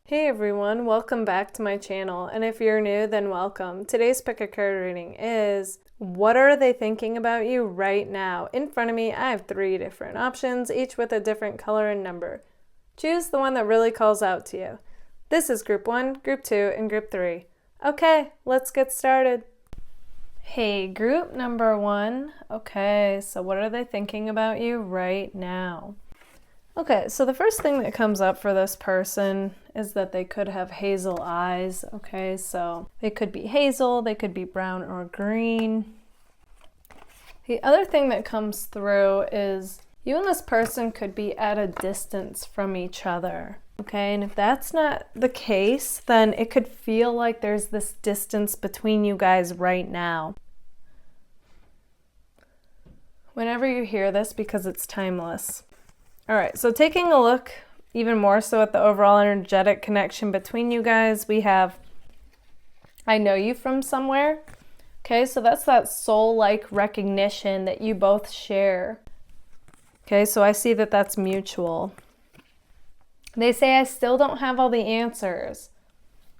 Hey everyone, welcome back to my channel, and if you're new, then welcome. Today's pick a card reading is, what are they thinking about you right now? In front of me, I have 3 different options, each with a different color and number. Choose the one that really calls out to you. This is Group 1, Group 2, and Group 3. Okay, let's get started. Hey, Group number 1. Okay, so what are they thinking about you right now? Okay, so the first thing that comes up for this person is that they could have hazel eyes. Okay, so they could be hazel, they could be brown or green. The other thing that comes through is you and this person could be at a distance from each other. Okay, and if that's not the case, then it could feel like there's this distance between you guys right now. Whenever you hear this, because it's timeless. All right, so taking a look even more so at the overall energetic connection between you guys, we have, I know you from somewhere. Okay, so that's that soul-like recognition that you both share. Okay, so I see that that's mutual. They say, I still don't have all the answers.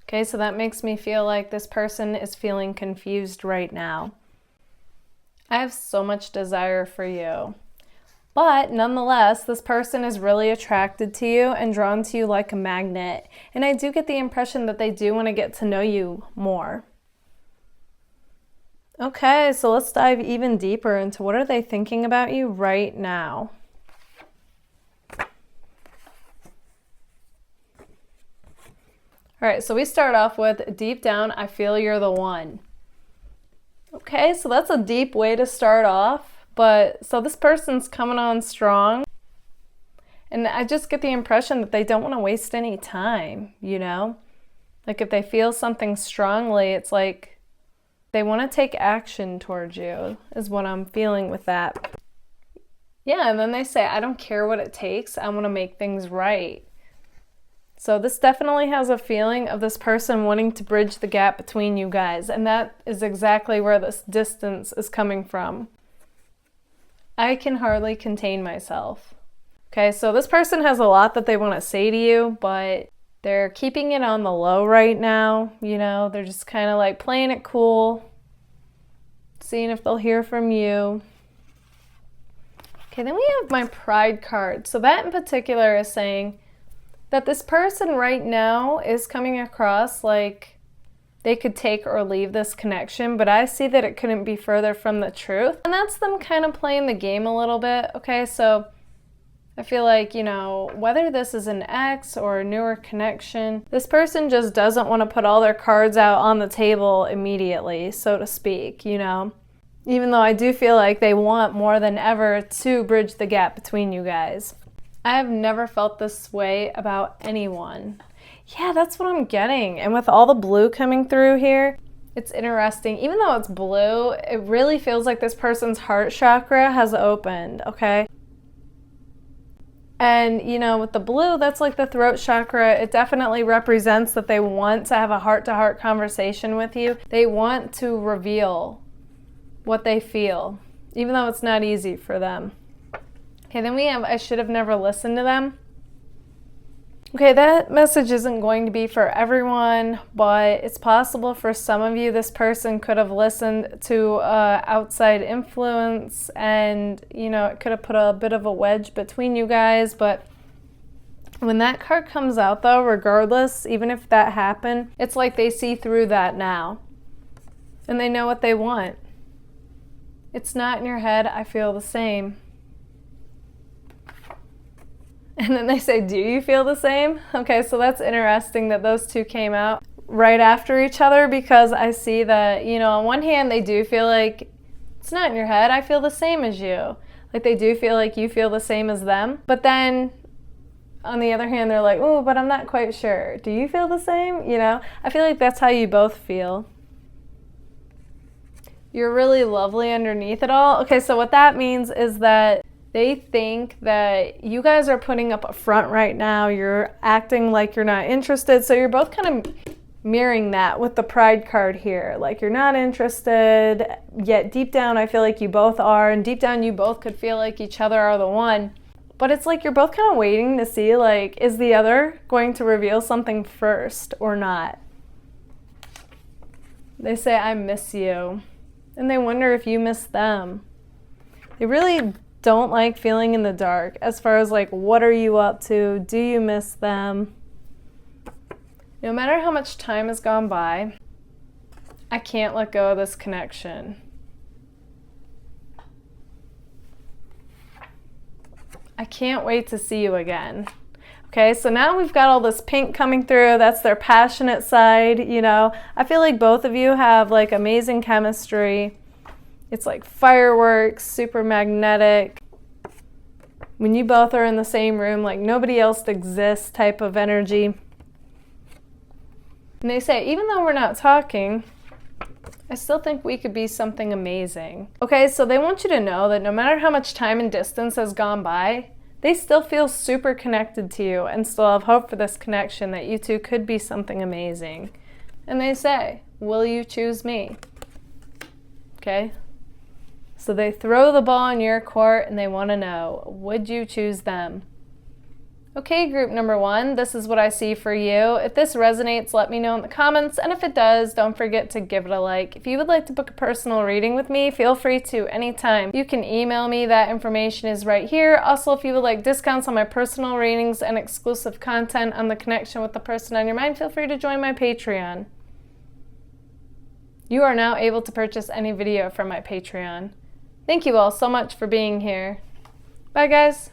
Okay, so that makes me feel like this person is feeling confused right now. I have so much desire for you. But nonetheless, this person is really attracted to you and drawn to you like a magnet. And I do get the impression that they do want to get to know you more. Okay, so let's dive even deeper into what are they thinking about you right now. All right, so we start off with, deep down, I feel you're the one. Okay, so that's a deep way to start off. But so this person's coming on strong, and I just get the impression that they don't want to waste any time, you know? Like if they feel something strongly, it's like they want to take action towards you, is what I'm feeling with that. Yeah, and then they say, I don't care what it takes, I want to make things right. So this definitely has a feeling of this person wanting to bridge the gap between you guys, and that is exactly where this distance is coming from. I can hardly contain myself. Okay, so this person has a lot that they want to say to you, but they're keeping it on the low right now. You know, they're just kind of like playing it cool, seeing if they'll hear from you. Okay, then we have my pride card. So that in particular is saying that this person right now is coming across like they could take or leave this connection, but I see that it couldn't be further from the truth. And that's them kind of playing the game a little bit. Okay, so I feel like, you know, whether this is an ex or a newer connection, this person just doesn't want to put all their cards out on the table immediately, so to speak, you know? Even though I do feel like they want more than ever to bridge the gap between you guys. I have never felt this way about anyone. Yeah, that's what I'm getting. And with all the blue coming through here, it's interesting. Even though it's blue, it really feels like this person's heart chakra has opened, okay? And, you know, with the blue, that's like the throat chakra. It definitely represents that they want to have a heart-to-heart conversation with you. They want to reveal what they feel, even though it's not easy for them. Okay, then we have, I should have never listened to them. Okay, that message isn't going to be for everyone, but it's possible for some of you this person could have listened to outside influence, and, you know, it could have put a bit of a wedge between you guys. But when that card comes out, though, regardless, even if that happened, it's like they see through that now, and they know what they want. It's not in your head, I feel the same. And then they say, do you feel the same? Okay, so that's interesting that those two came out right after each other, because I see that, you know, on one hand, they do feel like it's not in your head, I feel the same as you. Like they do feel like you feel the same as them. But then on the other hand, they're like, oh, but I'm not quite sure. Do you feel the same? You know, I feel like that's how you both feel. You're really lovely underneath it all. Okay, so what that means is that they think that you guys are putting up a front right now. You're acting like you're not interested. So you're both kind of mirroring that with the pride card here. Like you're not interested, yet deep down I feel like you both are. And deep down you both could feel like each other are the one. But it's like you're both kind of waiting to see, like, is the other going to reveal something first or not? They say, I miss you. And they wonder if you miss them. They really don't like feeling in the dark as far as like, what are you up to? Do you miss them? No matter how much time has gone by, I can't let go of this connection. I can't wait to see you again. Okay, so now we've got all this pink coming through. That's their passionate side, you know. I feel like both of you have like amazing chemistry. It's like fireworks, super magnetic. When you both are in the same room, like nobody else exists type of energy. And they say, even though we're not talking, I still think we could be something amazing. Okay, so they want you to know that no matter how much time and distance has gone by, they still feel super connected to you and still have hope for this connection, that you two could be something amazing. And they say, will you choose me? Okay? So they throw the ball in your court and they want to know, would you choose them? Okay, group number 1, this is what I see for you. If this resonates, let me know in the comments. And if it does, don't forget to give it a like. If you would like to book a personal reading with me, feel free to anytime. You can email me. That information is right here. Also, if you would like discounts on my personal readings and exclusive content on the connection with the person on your mind, feel free to join my Patreon. You are now able to purchase any video from my Patreon. Thank you all so much for being here. Bye, guys.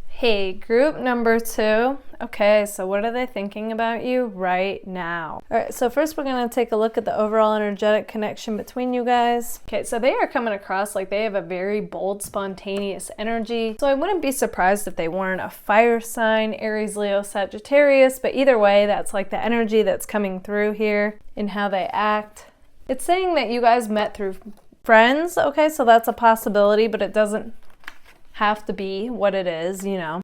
Hey, group number 2. Okay, so what are they thinking about you right now? All right, so first we're going to take a look at the overall energetic connection between you guys. Okay, so they are coming across like they have a very bold, spontaneous energy. So I wouldn't be surprised if they weren't a fire sign, Aries, Leo, Sagittarius, but either way, that's like the energy that's coming through here in how they act. It's saying that you guys met through friends. Okay, so that's a possibility, but it doesn't have to be what it is, you know.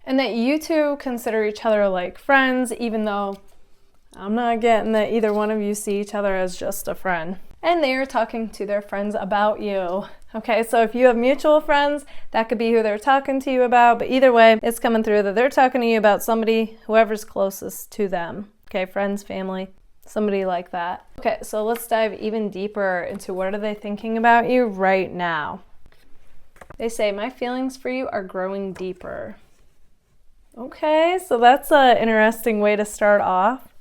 And that you two consider each other like friends, even though I'm not getting that either one of you see each other as just a friend. And they are talking to their friends about you. Okay, so if you have mutual friends, that could be who they're talking to you about, but either way, it's coming through that they're talking to you about somebody, whoever's closest to them. Okay, friends, family, somebody like that. Okay, so let's dive even deeper into what are they thinking about you right now. They say, my feelings for you are growing deeper. Okay, so that's an interesting way to start off.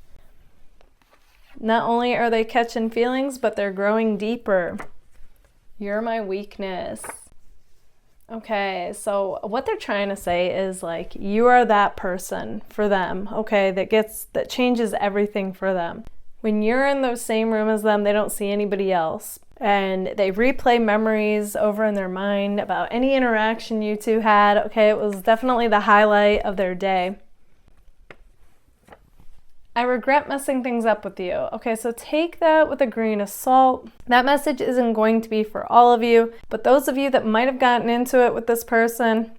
Not only are they catching feelings, but they're growing deeper. You're my weakness. Okay, so what they're trying to say is like, you are that person for them, okay, that changes everything for them. When you're in the same room as them, they don't see anybody else. And they replay memories over in their mind about any interaction you two had. Okay, it was definitely the highlight of their day. I regret messing things up with you. Okay, so take that with a grain of salt. That message isn't going to be for all of you, but those of you that might have gotten into it with this person,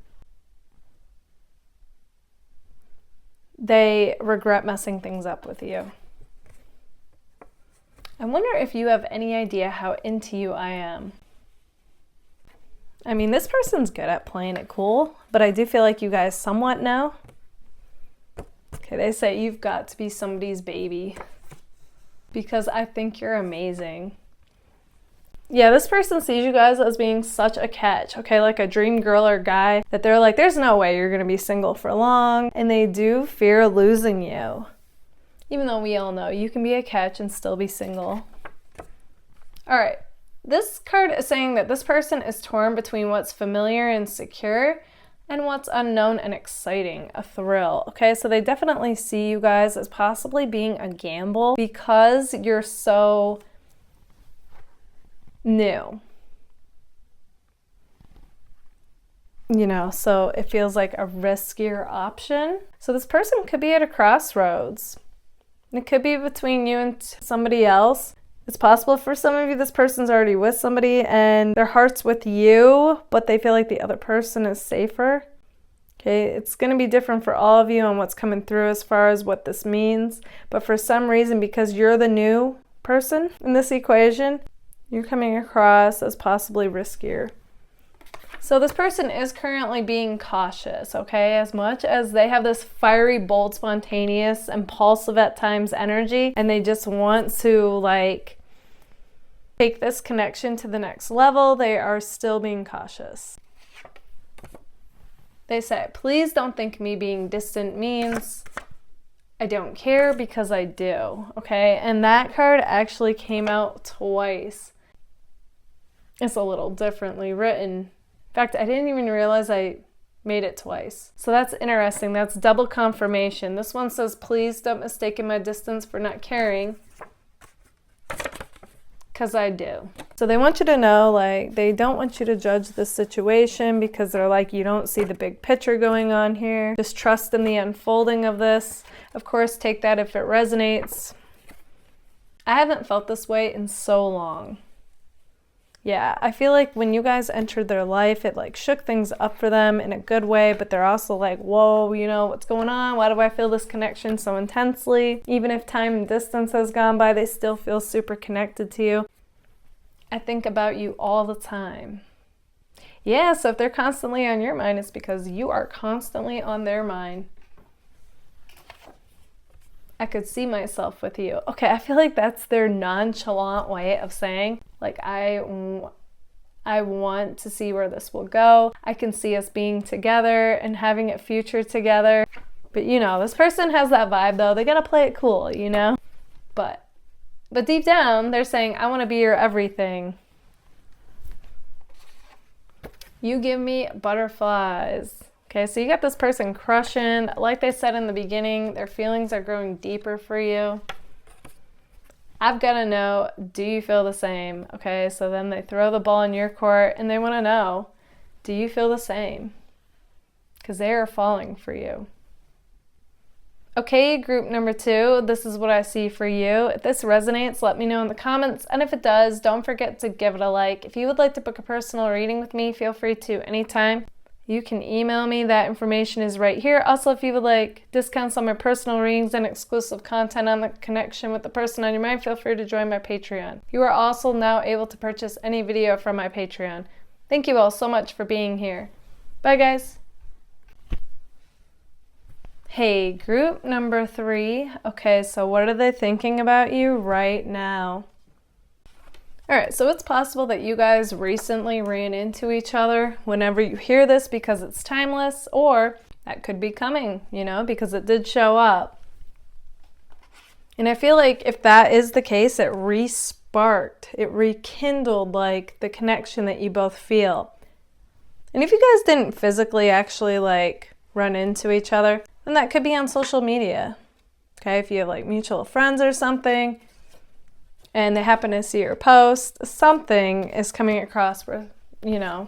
they regret messing things up with you. I wonder if you have any idea how into you I am. I mean, this person's good at playing it cool, but I do feel like you guys somewhat know. Okay, they say you've got to be somebody's baby because I think you're amazing. Yeah, this person sees you guys as being such a catch, okay, like a dream girl or guy that they're like, there's no way you're going to be single for long, and they do fear losing you. Even though we all know you can be a catch and still be single. All right, this card is saying that this person is torn between what's familiar and secure and what's unknown and exciting, a thrill. Okay, so they definitely see you guys as possibly being a gamble because you're so new. You know, so it feels like a riskier option. So this person could be at a crossroads. It could be between you and somebody else. It's possible for some of you this person's already with somebody and their heart's with you, but they feel like the other person is safer. Okay, it's going to be different for all of you on what's coming through as far as what this means. But for some reason, because you're the new person in this equation, you're coming across as possibly riskier. So this person is currently being cautious, okay? As much as they have this fiery, bold, spontaneous, impulsive at times energy, and they just want to like take this connection to the next level, they are still being cautious. They say, please don't think me being distant means I don't care, because I do, okay? And that card actually came out twice. It's a little differently written. In fact, I didn't even realize I made it twice. So that's interesting. That's double confirmation. This one says, please don't mistake my distance for not caring, because I do. So they want you to know, like, they don't want you to judge this situation, because they're like, you don't see the big picture going on here. Just trust in the unfolding of this. Of course, take that if it resonates. I haven't felt this way in so long. Yeah, I feel like when you guys entered their life, it like shook things up for them in a good way, but they're also like, whoa, you know, what's going on? Why do I feel this connection so intensely? Even if time and distance has gone by, they still feel super connected to you. I think about you all the time. Yeah, so if they're constantly on your mind, it's because you are constantly on their mind. I could see myself with you. Okay, I feel like that's their nonchalant way of saying, like, I want to see where this will go. I can see us being together and having a future together. But you know, this person has that vibe though. They gotta play it cool, you know? But deep down, they're saying, I want to be your everything. You give me butterflies. Okay, so you got this person crushing. Like they said in the beginning, their feelings are growing deeper for you. I've got to know, do you feel the same? Okay, so then they throw the ball in your court and they want to know, do you feel the same? Because they are falling for you. Okay, group number 2, this is what I see for you. If this resonates, let me know in the comments. And if it does, don't forget to give it a like. If you would like to book a personal reading with me, feel free to anytime. You can email me. That information is right here. Also, if you would like discounts on my personal readings and exclusive content on the connection with the person on your mind, feel free to join my Patreon. You are also now able to purchase any video from my Patreon. Thank you all so much for being here. Bye, guys. Hey, group number 3. Okay, so what are they thinking about you right now? All right, so it's possible that you guys recently ran into each other whenever you hear this, because it's timeless, or that could be coming, you know, because it did show up. And I feel like if that is the case, it re-sparked, it rekindled like the connection that you both feel. And if you guys didn't physically actually like run into each other, then that could be on social media. Okay, if you have like mutual friends or something, and they happen to see your post, something is coming across where, you know,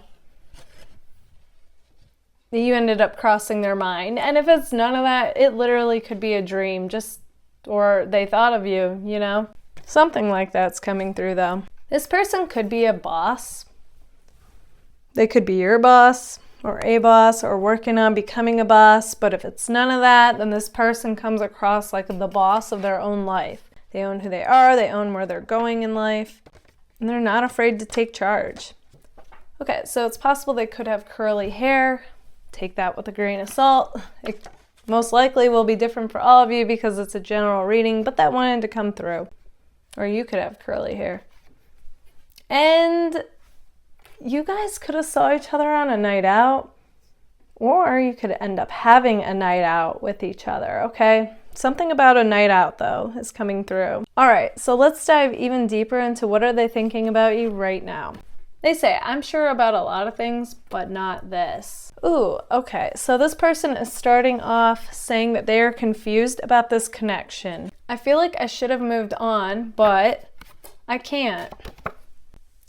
you ended up crossing their mind. And if it's none of that, it literally could be a dream, just, or they thought of you, you know? Something like that's coming through though. This person could be a boss. They could be your boss or a boss or working on becoming a boss. But if it's none of that, then this person comes across like the boss of their own life. They own who they are, they own where they're going in life, and they're not afraid to take charge. Okay, so it's possible they could have curly hair. Take that with a grain of salt. It most likely will be different for all of you because it's a general reading, but that wanted to come through. Or you could have curly hair. And you guys could have saw each other on a night out, or you could end up having a night out with each other, okay? Something about a night out, though, is coming through. All right, so let's dive even deeper into what are they thinking about you right now. They say, I'm sure about a lot of things, but not this. Ooh, okay, so this person is starting off saying that they are confused about this connection. I feel like I should have moved on, but I can't.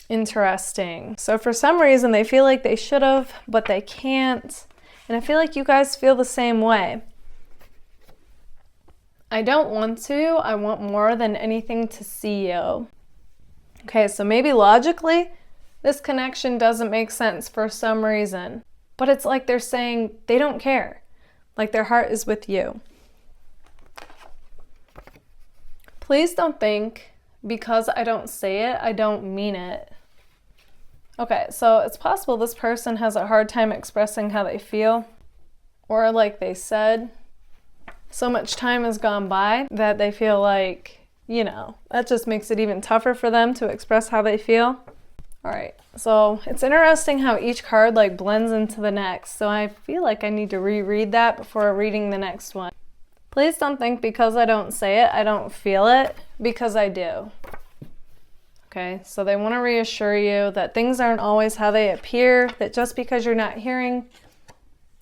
Interesting. So for some reason, they feel like they should have, but they can't. And I feel like you guys feel the same way. I don't want to. I want more than anything to see you. Okay, so maybe logically, this connection doesn't make sense for some reason. But it's like they're saying they don't care. Like their heart is with you. Please don't think because I don't say it, I don't mean it. Okay, so it's possible this person has a hard time expressing how they feel, or like they said, so much time has gone by that they feel like, you know, that just makes it even tougher for them to express how they feel. All right, so it's interesting how each card like blends into the next, so I feel like I need to reread that before reading the next one. Please don't think because I don't say it, I don't feel it, because I do. Okay, so they want to reassure you that things aren't always how they appear, that just because you're not hearing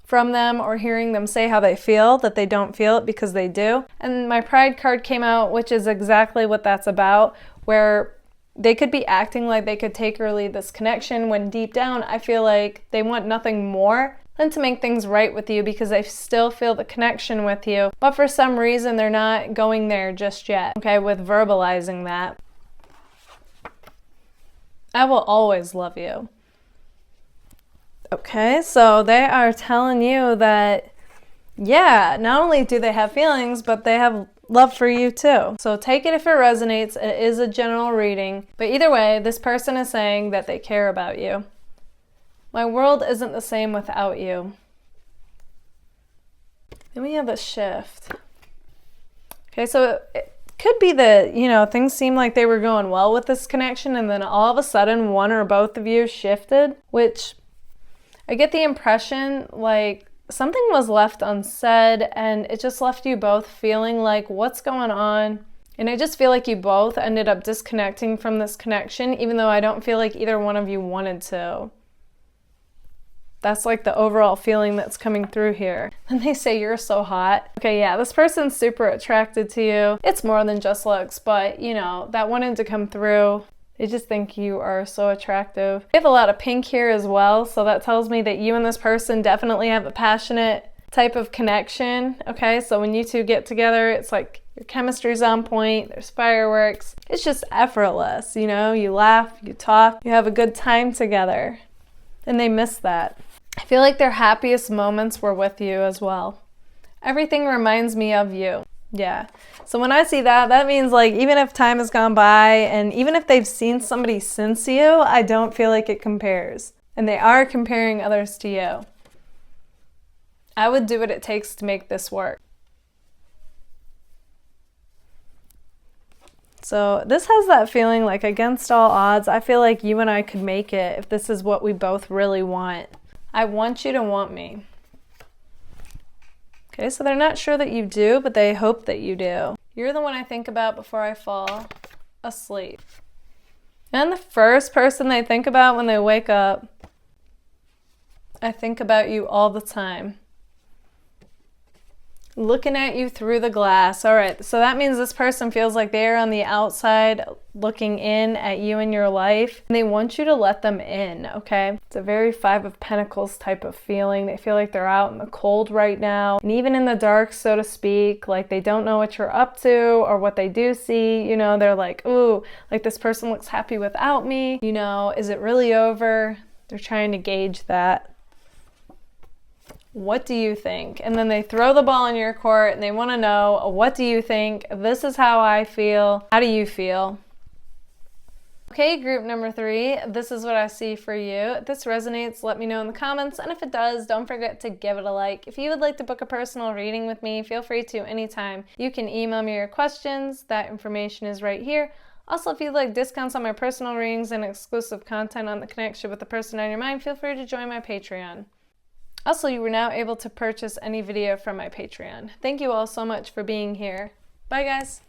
from them or hearing them say how they feel, that they don't feel it, because they do. And my Pride card came out, which is exactly what that's about, where they could be acting like they could take or leave this connection when deep down I feel like they want nothing more than to make things right with you, because they still feel the connection with you, but for some reason they're not going there just yet, okay, with verbalizing that. I will always love you. Okay, so they are telling you that, yeah, not only do they have feelings, but they have love for you too. So take it if it resonates. It is a general reading. But either way, this person is saying that they care about you. My world isn't the same without you. Then we have a shift. Okay, so it could be that, you know, things seem like they were going well with this connection, and then all of a sudden one or both of you shifted, which I get the impression like something was left unsaid and it just left you both feeling like, what's going on? And I just feel like you both ended up disconnecting from this connection, even though I don't feel like either one of you wanted to. That's like the overall feeling that's coming through here. And they say you're so hot. Okay, yeah, this person's super attracted to you. It's more than just looks, but you know, that wanted to come through. They just think you are so attractive. We have a lot of pink here as well, so that tells me that you and this person definitely have a passionate type of connection. Okay, so when you two get together, it's like your chemistry's on point, there's fireworks. It's just effortless, you know, you laugh, you talk, you have a good time together. And they miss that. I feel like their happiest moments were with you as well. Everything reminds me of you. Yeah. So when I see that, that means like even if time has gone by and even if they've seen somebody since you, I don't feel like it compares. And they are comparing others to you. I would do what it takes to make this work. So this has that feeling like against all odds, I feel like you and I could make it if this is what we both really want. I want you to want me. Okay, so they're not sure that you do, but they hope that you do. You're the one I think about before I fall asleep. And the first person they think about when they wake up, I think about you all the time. Looking at you through the glass. All right, so that means this person feels like they're on the outside looking in at you and your life, and they want you to let them in, okay? It's a very Five of Pentacles type of feeling. They feel like they're out in the cold right now, and even in the dark, so to speak, like they don't know what you're up to or what they do see, you know, they're like, ooh, like this person looks happy without me, you know, is it really over? They're trying to gauge that. What do you think? And then they throw the ball in your court and they want to know, what do you think? This is how I feel. How do you feel? Okay, group number 3, this is what I see for you. If this resonates, let me know in the comments. And if it does, don't forget to give it a like. If you would like to book a personal reading with me, feel free to anytime. You can email me your questions. That information is right here. Also, if you'd like discounts on my personal readings and exclusive content on the connection with the person on your mind, feel free to join my Patreon. Also, you are now able to purchase any video from my Patreon. Thank you all so much for being here. Bye, guys.